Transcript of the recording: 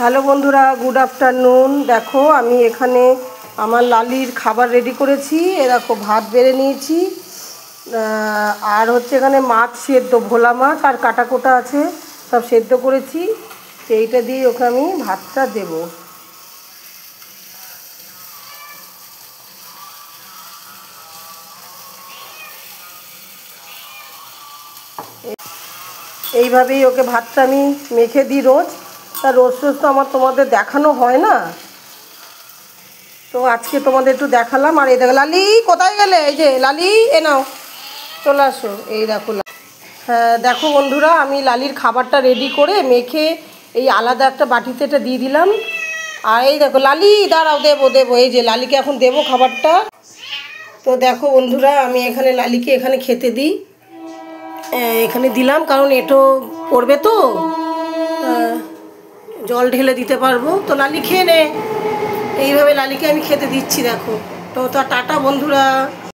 Hello বন্ধুরা, good afternoon. দেখো আমি এখানে আমার লালির খাবার রেডি করেছি। দেখো ভাত বেড়ে নিয়েছি, আর হচ্ছে এখানে মাছ সেদ্ধ, ভোলা মাছ আর কাটা কোটা আছে, সব সেদ্ধ করেছি। এইটা দিয়ে ওকে আমি ভাতটা দেব। এইভাবেই ওকে ভাতটা আমি মেখে দিই রোজ। তা রোজ রোজ তো আমার তোমাদের দেখানো হয় না, তো আজকে তোমাদের একটু দেখালাম। আর এই দেখো, লালি কোথায় গেলে? এই যে লালি, এ নাও, চলে আসো। এই দেখো, হ্যাঁ দেখো বন্ধুরা, আমি লালির খাবারটা রেডি করে মেখে এই আলাদা একটা বাটিতে এটা দিয়ে দিলাম। আর এই দেখো লালি, দাঁড়াও, দেবো, এই যে লালিকে এখন দেবো খাবারটা। তো দেখো বন্ধুরা, আমি এখানে লালিকে এখানে খেতে দিই, এখানে দিলাম, কারণ এটো পড়বে তো, জল ঢেলে দিতে পারবো। তো লালি খেয়ে নে। এইভাবে লালিকে আমি খেতে দিচ্ছি। দেখো তো টাটা বন্ধুরা।